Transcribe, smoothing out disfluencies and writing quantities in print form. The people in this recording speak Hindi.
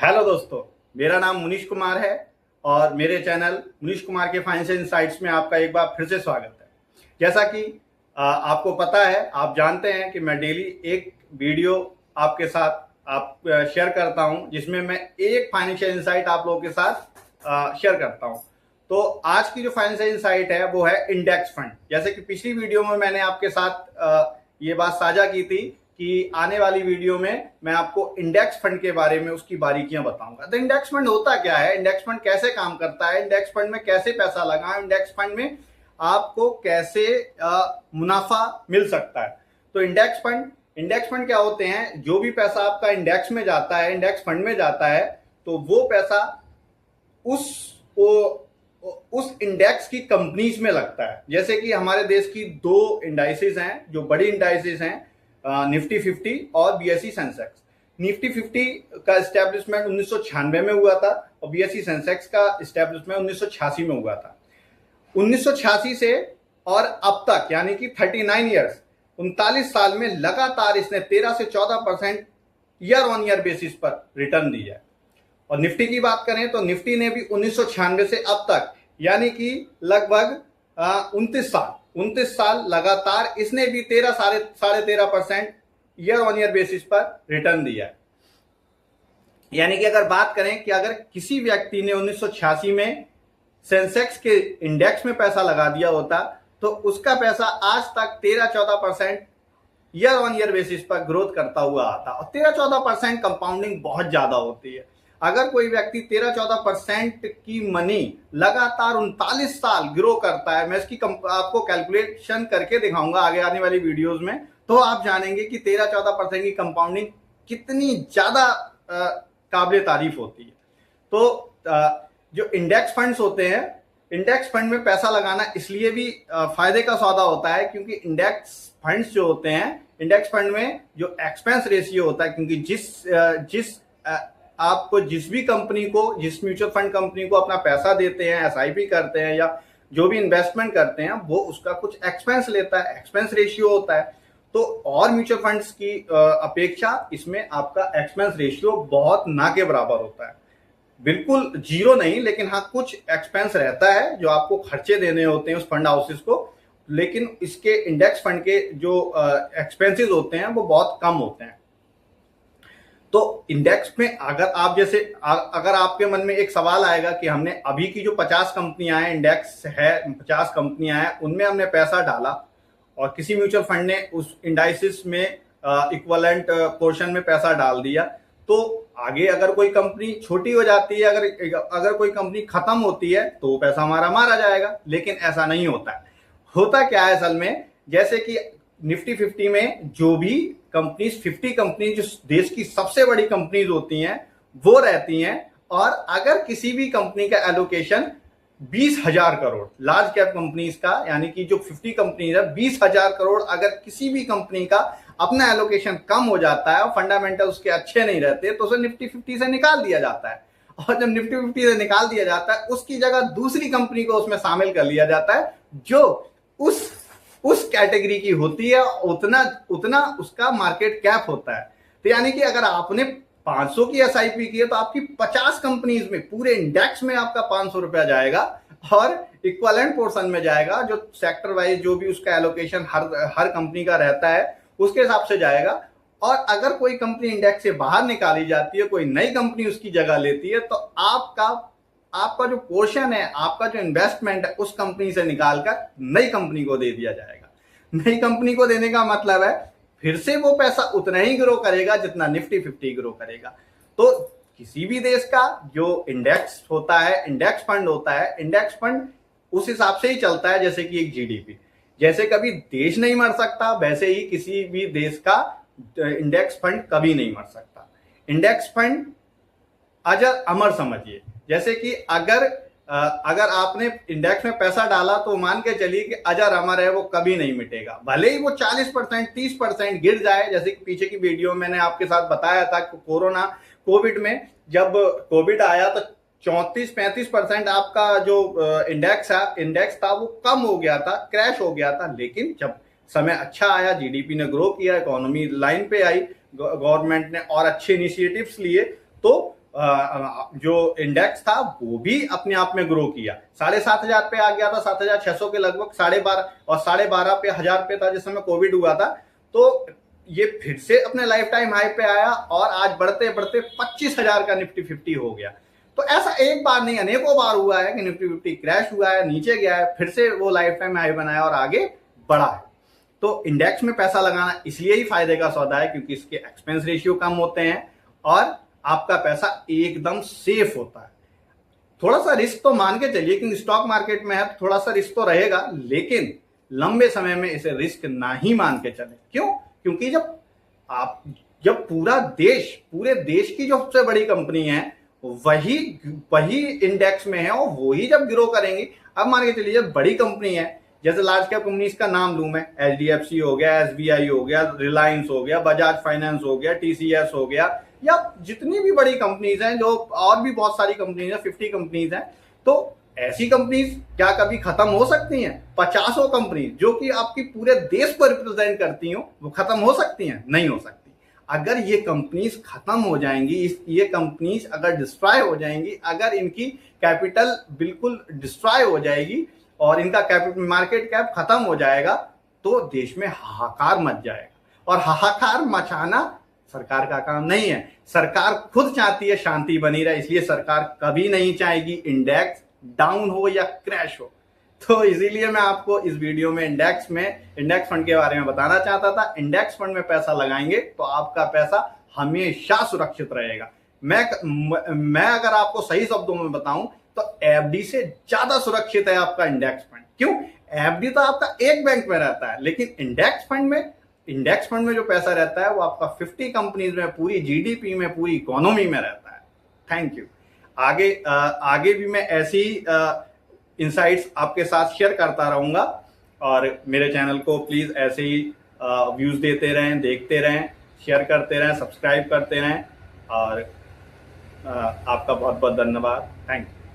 हेलो दोस्तों, मेरा नाम मुनीश कुमार है और मेरे चैनल मुनीश कुमार के फाइनेंशियल इनसाइट्स में आपका एक बार फिर से स्वागत है। जैसा कि आपको पता है, आप जानते हैं कि मैं डेली एक वीडियो आपके साथ शेयर करता हूं, जिसमें मैं एक फाइनेंशियल इनसाइट आप लोगों के साथ शेयर करता हूं। तो आज की जो फाइनेंशियल इनसाइट है वो है इंडेक्स फंड। जैसे कि पिछली वीडियो में मैंने आपके साथ ये बात साझा की थी कि आने वाली वीडियो में मैं आपको इंडेक्स फंड के बारे में उसकी बारीकियां बताऊंगा। तो इंडेक्स फंड होता क्या है, इंडेक्स फंड कैसे काम करता है, इंडेक्स फंड में कैसे पैसा लगाएं, इंडेक्स फंड में आपको कैसे मुनाफा मिल सकता है। तो इंडेक्स फंड क्या होते हैं? जो भी पैसा आपका इंडेक्स में जाता है, इंडेक्स फंड में जाता है, तो वो पैसा उस इंडेक्स की कंपनीज में लगता है। जैसे कि हमारे देश की दो इंडाइसेस हैं, जो बड़ी इंडाइसेस हैं, निफ्टी 50 और बीएसई सेंसेक्स। निफ्टी 50 का एस्टेब्लिशमेंट 1996 में हुआ था और बीएसई सेंसेक्स का एस्टेब्लिशमेंट 1986 में हुआ था। 1986 से और अब तक यानी कि 39 ईयर्स, 39 साल में लगातार इसने 13 से 14% ईयर ऑन ईयर बेसिस पर रिटर्न दिया है। और निफ्टी की बात करें तो निफ्टी ने भी 1996 से अब तक यानी कि लगभग 29 साल लगातार इसने भी 13-13.5% ईयर ऑन ईयर बेसिस पर रिटर्न दिया है। यानी कि अगर बात करें कि अगर किसी व्यक्ति ने 1986 में सेंसेक्स के इंडेक्स में पैसा लगा दिया होता तो उसका पैसा आज तक 13-14% ईयर ऑन ईयर बेसिस पर ग्रोथ करता हुआ आता। और 13-14% कंपाउंडिंग बहुत ज्यादा होती है। अगर कोई व्यक्ति 13-14% की मनी लगातार 39 साल ग्रो करता है, मैं इसकी आपको कैलकुलेशन करके दिखाऊंगा आगे आने वाली वीडियोस में, तो आप जानेंगे कि 13-14% की कंपाउंडिंग कितनी ज्यादा काबिल तारीफ होती है। तो जो इंडेक्स फंड्स होते हैं, इंडेक्स फंड में पैसा लगाना इसलिए भी फायदे का सौदा होता है क्योंकि इंडेक्स फंड्स जो होते हैं, इंडेक्स फंड में जो एक्सपेंस रेशियो होता है, क्योंकि आपको जिस भी कंपनी को, जिस म्यूचुअल फंड कंपनी को अपना पैसा देते हैं, एसआईपी करते हैं या जो भी इन्वेस्टमेंट करते हैं, वो उसका कुछ एक्सपेंस लेता है, एक्सपेंस रेशियो होता है। तो और म्यूचुअल फंड्स की अपेक्षा इसमें आपका एक्सपेंस रेशियो बहुत ना के बराबर होता है। बिल्कुल जीरो नहीं, लेकिन हाँ कुछ एक्सपेंस रहता है जो आपको खर्चे देने होते हैं उस फंड हाउसेस को, लेकिन इसके इंडेक्स फंड के जो एक्सपेंसेस होते हैं वो बहुत कम होते हैं। तो इंडेक्स में अगर आपके मन में एक सवाल आएगा कि हमने अभी की जो 50 कंपनियां हैं, इंडेक्स है 50 कंपनियां हैं, उनमें हमने पैसा डाला और किसी म्यूचुअल फंड ने उस इंडाइसिस में इक्विवेलेंट पोर्शन में पैसा डाल दिया, तो आगे अगर कोई कंपनी छोटी हो जाती है, अगर कोई कंपनी खत्म होती है तो वो पैसा हमारा मारा जाएगा। लेकिन ऐसा नहीं होता है। होता क्या है असल में, जैसे कि निफ्टी 50 में जो भी कंपनीज, 50 कंपनी जो देश की सबसे बड़ी कंपनीज होती हैं वो रहती हैं, और अगर किसी भी कंपनी का allocation 20,000 crore, large cap companies का, यानी कि जो 50 कंपनीज है, 20,000 करोड़ अगर किसी भी कंपनी का अपना एलोकेशन कम हो जाता है और फंडामेंटल उसके अच्छे नहीं रहते, तो उसे निफ्टी 50 से निकाल दिया जाता है। और जब निफ्टी 50 से निकाल दिया जाता है, उसकी जगह दूसरी कंपनी को उसमें शामिल कर लिया जाता है जो उस कैटेगरी की होती है, उतना उसका मार्केट कैप होता है। तो यानी कि अगर आपने 500 की एसआईपी की है तो आपकी 50 कंपनीज में, पूरे इंडेक्स में आपका 500 रुपया जाएगा और इक्विवेलेंट पोर्शन में जाएगा, जो सेक्टर वाइज जो भी उसका एलोकेशन हर कंपनी का रहता है उसके हिसाब से जाएगा। और अगर कोई कंपनी इंडेक्स से बाहर निकाली जाती है, कोई नई कंपनी उसकी जगह लेती है, तो आपका जो पोर्शन है, आपका जो इन्वेस्टमेंट है, उस कंपनी से निकालकर नई कंपनी को दे दिया जाएगा। नई कंपनी को देने का मतलब है फिर से वो पैसा उतना ही ग्रो करेगा जितना निफ्टी 50 ग्रो करेगा। तो किसी भी देश का जो इंडेक्स होता है, इंडेक्स फंड होता है, इंडेक्स फंड उस हिसाब से ही चलता है जैसे कि एक जीडीपी। जैसे कभी देश नहीं मर सकता, वैसे ही किसी भी देश का इंडेक्स फंड कभी नहीं मर सकता। इंडेक्स फंड अजर अमर समझिए। जैसे कि अगर आपने इंडेक्स में पैसा डाला तो मान के चलिए कि अजर अमर है, वो कभी नहीं मिटेगा। भले ही वो 40% 30% गिर जाए, जैसे कि पीछे की वीडियो में मैंने आपके साथ बताया था कि कोविड में जब कोविड आया तो 34-35% आपका जो इंडेक्स था वो कम हो गया था, क्रैश हो गया था। लेकिन जब समय अच्छा आया, जीडीपी ने ग्रो किया, इकोनॉमी लाइन पे आई, गवर्नमेंट ने और अच्छे इनिशिएटिव्स लिए, तो जो इंडेक्स था वो भी अपने आप में ग्रो किया, 7,500 पे आ गया था, 7,600 के लगभग, 12,500 और 12,500 पे 1,000 पे था जिस समय कोविड हुआ था। तो ये फिर से अपने लाइफ टाइम हाई पे आया और आज बढ़ते बढ़ते 25,000 का निफ्टी 50 हो गया। तो ऐसा एक बार नहीं अनेकों बार हुआ है कि निफ्टी 50 क्रैश हुआ है, नीचे गया है, फिर से वो लाइफ टाइम हाई बनाया और आगे बढ़ा है। तो इंडेक्स में पैसा लगाना इसलिए ही फायदे का सौदा है क्योंकि इसके एक्सपेंस रेशियो कम होते हैं और आपका पैसा एकदम सेफ होता है। थोड़ा सा रिस्क तो मान के चलिए क्योंकि स्टॉक मार्केट में है तो थोड़ा सा रिस्क तो रहेगा, लेकिन लंबे समय में इसे रिस्क ना ही मान के चले। क्यों? क्योंकि जब पूरे देश की जो सबसे बड़ी कंपनी है वही इंडेक्स में है और वही जब ग्रो करेंगी, अब मान के चलिए जब बड़ी कंपनी है, जैसे लार्ज कैप कंपनीज का नाम लूं मैं, HDFC हो गया, SBI हो गया, रिलायंस हो गया, बजाज फाइनेंस हो गया, TCS हो गया, या जितनी भी बड़ी कंपनीज हैं, जो और भी बहुत सारी कंपनीज हैं, 50 कंपनीज हैं, तो ऐसी कंपनीज क्या कभी खत्म हो सकती हैं? 50 कंपनीज जो कि आपकी पूरे देश को रिप्रेजेंट करती हो, वो खत्म हो सकती हैं? नहीं हो सकती। अगर ये कंपनीज खत्म हो जाएंगी, ये कंपनीज अगर डिस्ट्रॉय हो जाएंगी, अगर इनकी कैपिटल बिल्कुल डिस्ट्रॉय हो जाएगी और इनका कैपिटल मार्केट कैप खत्म हो जाएगा, तो देश में हाहाकार मच जाएगा। और हाहाकार मचाना सरकार का काम नहीं है। सरकार खुद चाहती है शांति बनी रहे, इसलिए सरकार कभी नहीं चाहेगी इंडेक्स डाउन हो या क्रैश हो। तो इसीलिए मैं आपको इस वीडियो में इंडेक्स फंड के बारे में बताना चाहता था। इंडेक्स फंड में पैसा लगाएंगे तो आपका पैसा हमेशा सुरक्षित रहेगा। मैं अगर आपको सही शब्दों में बताऊं तो एफडी से ज्यादा सुरक्षित है आपका इंडेक्स फंड। क्यों? एफडी तो आपका एक बैंक में रहता है, लेकिन इंडेक्स फंड में जो पैसा रहता है वो आपका 50 कंपनीज में, पूरी जीडीपी में, पूरी इकोनॉमी में रहता है। Thank you. आगे भी मैं ऐसी इनसाइट्स आपके साथ शेयर करता रहूंगा और मेरे चैनल को प्लीज ऐसे ही व्यूज देते रहें, देखते रहें, शेयर करते रहें, सब्सक्राइब करते रहें और आपका बहुत बहुत धन्यवाद। Thank you.